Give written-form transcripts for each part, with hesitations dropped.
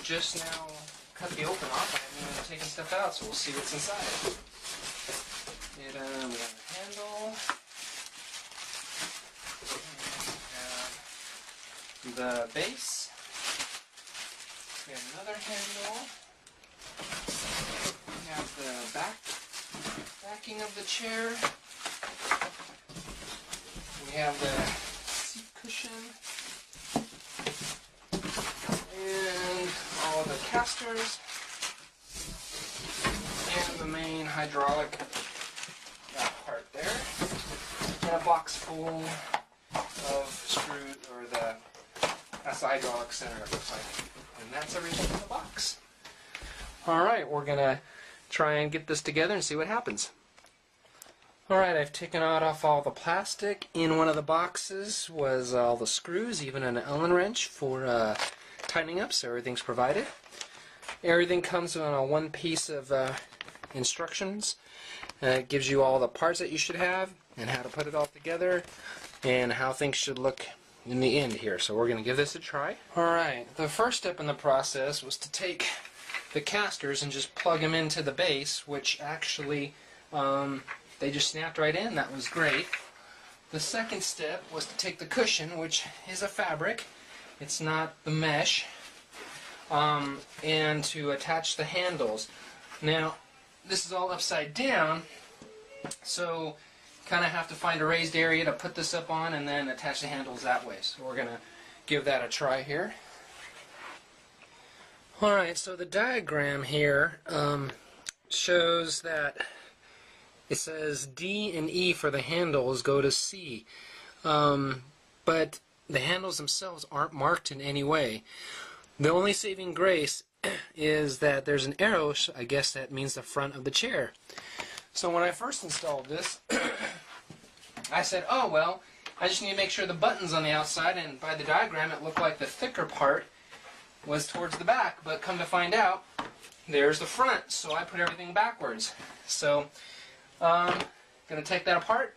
just now cut the open off. I haven't even taken stuff out, so we'll see what's inside. We have a handle. We have the base. We have another handle. We have the backing of the chair. We have the seat cushion. And all the casters. And the main hydraulic part there. And a box full of screws, or that's the hydraulic center, it looks like. And that's everything in the box. Alright, we're going to try and get this together and see what happens. Alright, I've taken off all the plastic. In one of the boxes was all the screws, even an Allen wrench for tightening up, so everything's provided. Everything comes on a one piece of instructions. It gives you all the parts that you should have and how to put it all together and how things should look in the end here. So we're going to give this a try. Alright, the first step in the process was to take the casters and just plug them into the base, which actually they just snapped right in. That was great. The second step was to take the cushion, which is a fabric, it's not the mesh, and to attach the handles. Now this is all upside down, so kind of have to find a raised area to put this up on and then attach the handles that way. So we're going to give that a try here. Alright, so the diagram here shows that it says D and E for the handles go to C, but the handles themselves aren't marked in any way. The only saving grace is that there's an arrow, I guess that means the front of the chair. So when I first installed this, I said, oh well, I just need to make sure the button's on the outside, and by the diagram it looked like the thicker part was towards the back, but come to find out, there's the front, so I put everything backwards. So I'm going to take that apart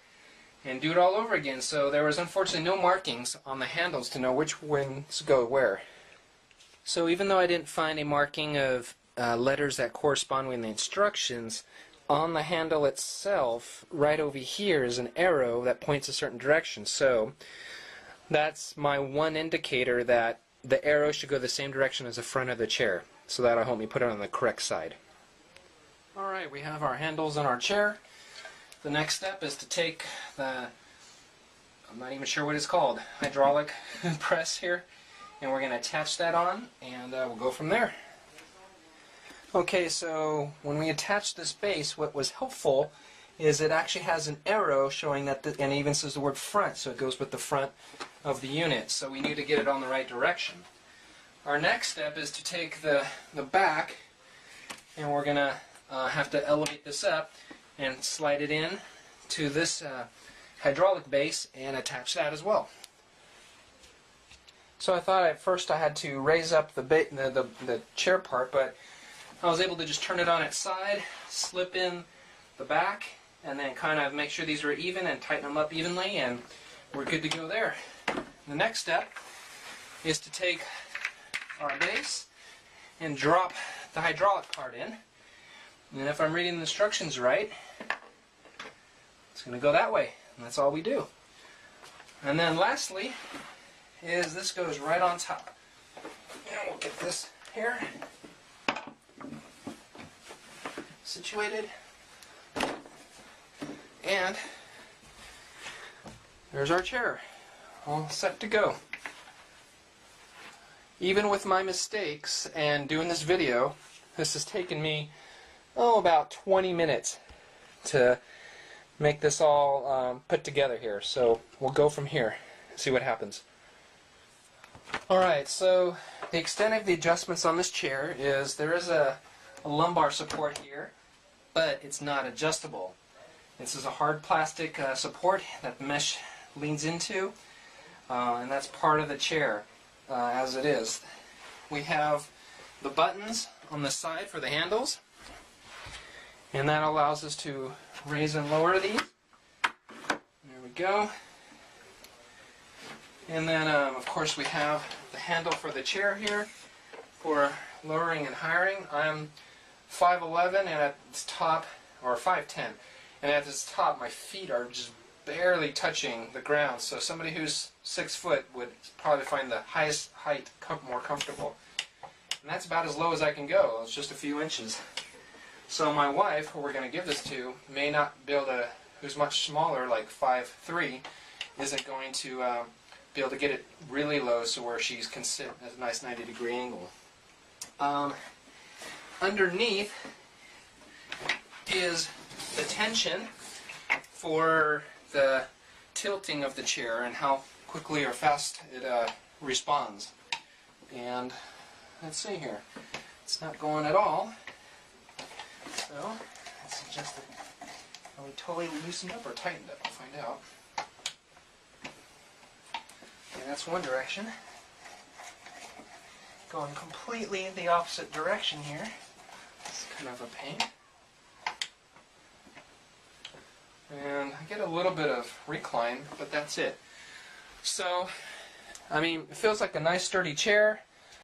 and do it all over again. So there was unfortunately no markings on the handles to know which ones go where. So even though I didn't find a marking of letters that correspond with the instructions, on the handle itself, right over here, is an arrow that points a certain direction. So that's my one indicator that the arrow should go the same direction as the front of the chair. So that'll help me put it on the correct side. Alright, we have our handles on our chair. The next step is to take the, I'm not even sure what it's called, hydraulic press here, and we're going to attach that on, and we'll go from there. Okay, so when we attach this base, what was helpful is it actually has an arrow showing that, and it even says the word front, so it goes with the front of the unit. So we need to get it on the right direction. Our next step is to take the back, and we're going to have to elevate this up and slide it in to this hydraulic base and attach that as well. So I thought at first I had to raise up the chair part, but I was able to just turn it on its side, slip in the back, and then kind of make sure these are even and tighten them up evenly, and we're good to go there. The next step is to take our base and drop the hydraulic part in. And if I'm reading the instructions right, it's going to go that way. And that's all we do. And then lastly is this goes right on top. And we'll get this here situated. And there's our chair, all set to go. Even with my mistakes and doing this video, this has taken me about 20 minutes to make this all put together here. So we'll go from here, see what happens. Alright, so the extent of the adjustments on this chair is there is a lumbar support here, but it's not adjustable. This is a hard plastic support that the mesh leans into, and that's part of the chair as it is. We have the buttons on the side for the handles, and that allows us to raise and lower these. There we go. And then of course we have the handle for the chair here for lowering and hiring. I'm 5'11" and at its top, or 5'10", and at its top my feet are just barely touching the ground. So somebody who's 6 foot would probably find the highest height more comfortable. And that's about as low as I can go. It's just a few inches. So my wife, who we're going to give this to, may not be able to, who's much smaller, like 5'3", isn't going to be able to get it really low so where she can sit at a nice 90-degree angle. Underneath is the tension for the tilting of the chair and how quickly or fast it responds. And let's see here. It's not going at all. So let's adjust it. Are we totally loosened up or tightened up? We'll find out. Okay, that's one direction. Going completely the opposite direction here. It's kind of a pain. And I get a little bit of recline, but that's it. So, I mean, it feels like a nice sturdy chair.